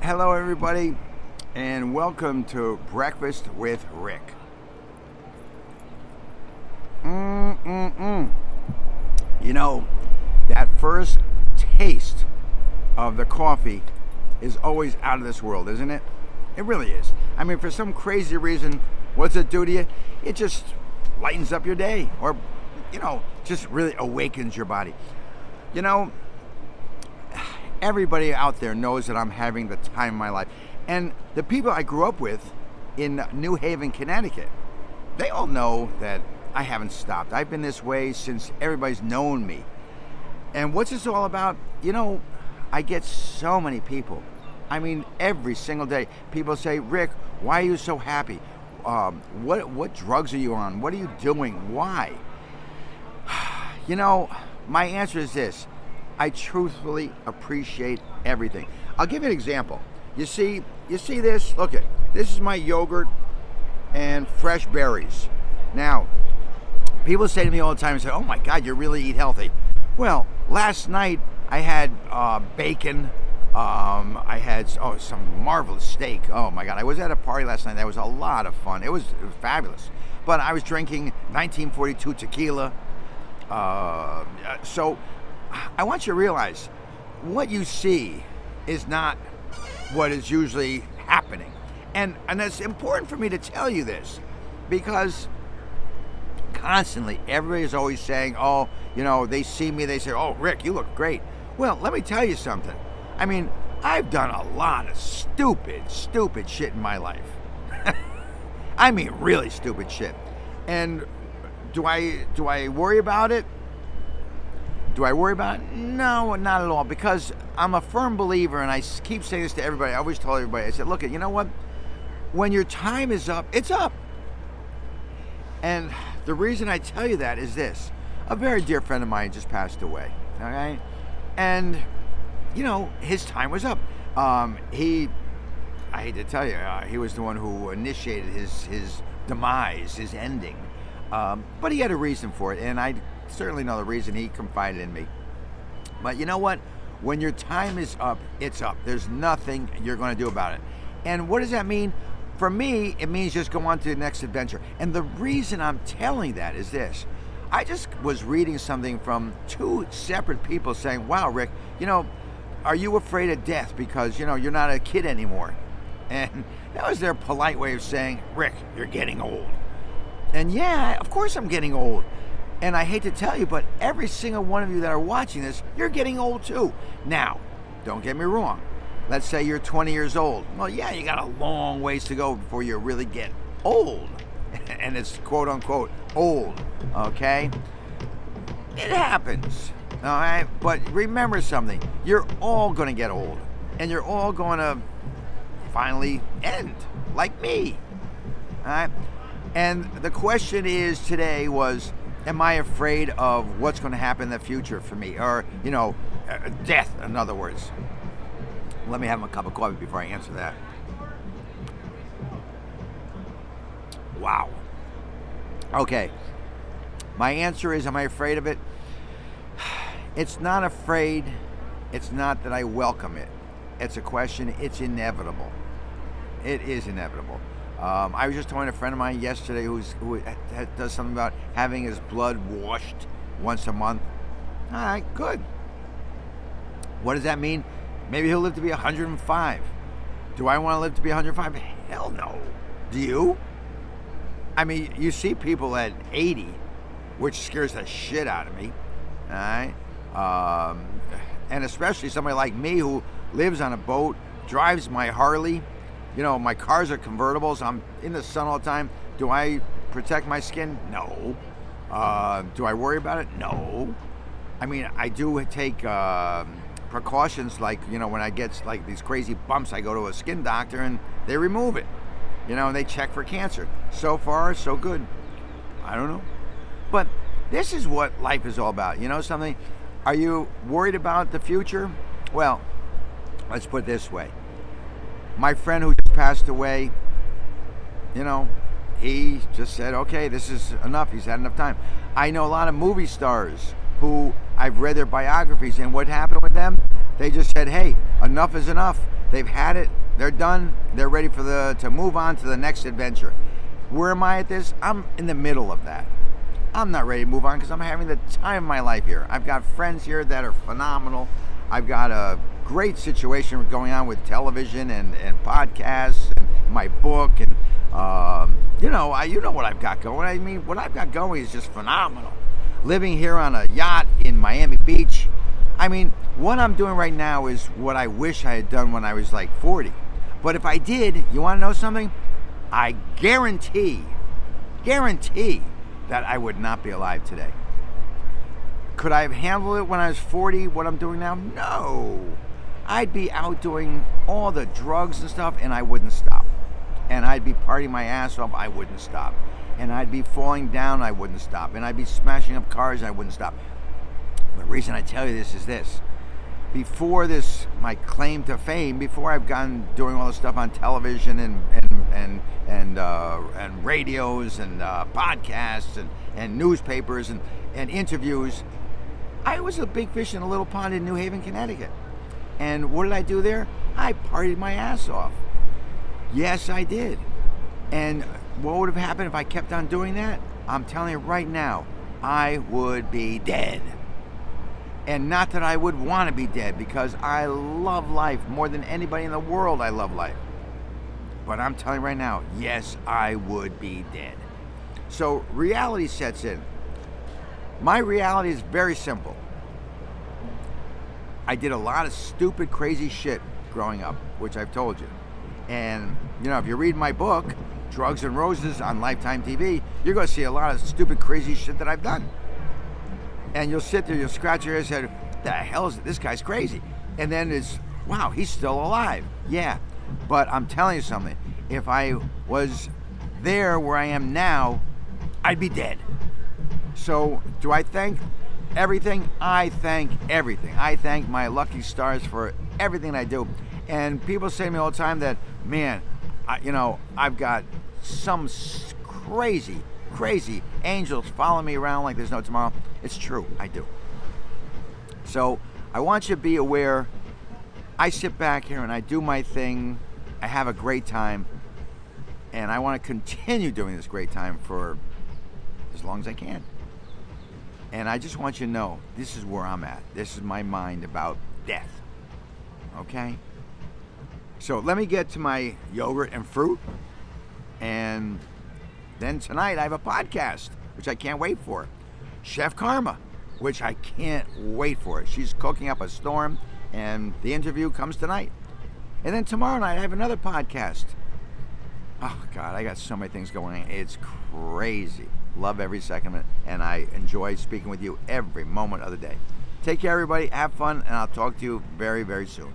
Hello, everybody, and welcome to Breakfast with Rick. You know, that first taste of the coffee is always out of this world, isn't it? It really is. I mean, for some crazy reason, what's it do to you? It just lightens up your day, or, just really awakens your body. Everybody out there knows that I'm having the time of my life. And the people I grew up with in New Haven, Connecticut, they all know that I haven't stopped. I've been this way since everybody's known me. And what's this all about? I get so many people. I mean, every single day, people say, Rick, why are you so happy? What drugs are you on? What are you doing? Why? My answer is this. I truthfully appreciate everything. I'll give you an example. You see this? Look this is my yogurt and fresh berries. Now, people say to me all the time, oh my God, you really eat healthy. Well, last night I had bacon. I had some marvelous steak. Oh my God, I was at a party last night. That was a lot of fun. It was fabulous. But I was drinking 1942 tequila. So I want you to realize what you see is not what is usually happening. And it's important for me to tell you this because constantly everybody is always saying, they see me, they say, oh, Rick, you look great. Well, let me tell you something. I mean, I've done a lot of stupid shit in my life. I mean, really stupid shit. And do I worry about it? Do I worry about it? No, not at all, because I'm a firm believer, and I keep saying this to everybody. I always tell everybody, I said, look, you know what? When your time is up, it's up. And the reason I tell you that is this. A very dear friend of mine just passed away, okay? And, his time was up. I hate to tell you, he was the one who initiated his demise, his ending. But he had a reason for it, and I certainly know the reason. He confided in me. But you know what? When your time is up, it's up. There's nothing you're going to do about it. And what does that mean? For me, it means just go on to the next adventure. And the reason I'm telling that is this. I just was reading something from two separate people saying, wow, Rick, are you afraid of death because, you're not a kid anymore? And that was their polite way of saying, Rick, you're getting old. And yeah, of course I'm getting old. And I hate to tell you, but every single one of you that are watching this, you're getting old too. Now, don't get me wrong. Let's say you're 20 years old. Well, yeah, you got a long ways to go before you really get old. And it's quote unquote old, okay? It happens, all right? But remember something. You're all going to get old. And you're all going to finally end, like me, all right? And the question is today was, am I afraid of what's going to happen in the future for me? Or, death, in other words. Let me have a cup of coffee before I answer that. Wow. Okay. My answer is, am I afraid of it? It's not afraid. It's not that I welcome it. It's a question. It's inevitable. It is inevitable. I was just telling a friend of mine yesterday who does something about having his blood washed once a month. All right, good. What does that mean? Maybe he'll live to be 105. Do I want to live to be 105? Hell no. Do you? I mean, you see people at 80, which scares the shit out of me. All right? And especially somebody like me who lives on a boat, drives my Harley. My cars are convertibles. I'm in the sun all the time. Do I protect my skin? No. Do I worry about it? No. I mean, I do take precautions like, when I get like these crazy bumps, I go to a skin doctor and they remove it. And they check for cancer. So far, so good. I don't know. But this is what life is all about. Something? Are you worried about the future? Well, let's put it this way. My friend who just passed away, he just said, okay, this is enough. He's had enough time. I know a lot of movie stars who I've read their biographies, and what happened with them? They just said, hey, enough is enough. They've had it. They're done. They're ready to move on to the next adventure. Where am I at this? I'm in the middle of that. I'm not ready to move on because I'm having the time of my life here. I've got friends here that are phenomenal. I've got a great situation going on with television and podcasts and my book and you know what I've got going. I mean, what I've got going is just phenomenal. Living here on a yacht in Miami Beach. I mean, what I'm doing right now is what I wish I had done when I was like 40. But if I did, you want to know something? I guarantee that I would not be alive today. Could I have handled it when I was 40, what I'm doing now? No. I'd be out doing all the drugs and stuff, and I wouldn't stop. And I'd be partying my ass off, I wouldn't stop. And I'd be falling down, I wouldn't stop. And I'd be smashing up cars, I wouldn't stop. The reason I tell you this is this. Before this, my claim to fame, before I've gone doing all this stuff on television and radios and podcasts and newspapers and interviews, I was a big fish in a little pond in New Haven, Connecticut. And what did I do there? I partied my ass off. Yes, I did. And what would have happened if I kept on doing that? I'm telling you right now, I would be dead. And not that I would want to be dead, because I love life more than anybody in the world. I love life. But I'm telling you right now, yes, I would be dead. So reality sets in. My reality is very simple. I did a lot of stupid, crazy shit growing up, which I've told you. And, you know, if you read my book, Drugs and Roses on Lifetime TV, you're going to see a lot of stupid, crazy shit that I've done. And you'll sit there, you'll scratch your head and say, the hell is it? This guy's crazy. And then it's, wow, he's still alive. Yeah, but I'm telling you something. If I was there where I am now, I'd be dead. So do I thank everything? I thank everything. I thank my lucky stars for everything I do. And people say to me all the time that, man, I've got some crazy angels following me around like there's no tomorrow. It's true, I do. So I want you to be aware. I sit back here and I do my thing. I have a great time. And I want to continue doing this great time for as long as I can. And I just want you to know, this is where I'm at. This is my mind about death. Okay? So let me get to my yogurt and fruit. And then tonight I have a podcast, which I can't wait for. Chef Karma, which I can't wait for. She's cooking up a storm, and the interview comes tonight. And then tomorrow night I have another podcast. Oh, God, I got so many things going on. It's crazy. Love every second of it, and I enjoy speaking with you every moment of the day. Take care, everybody. Have fun, and I'll talk to you very, very soon.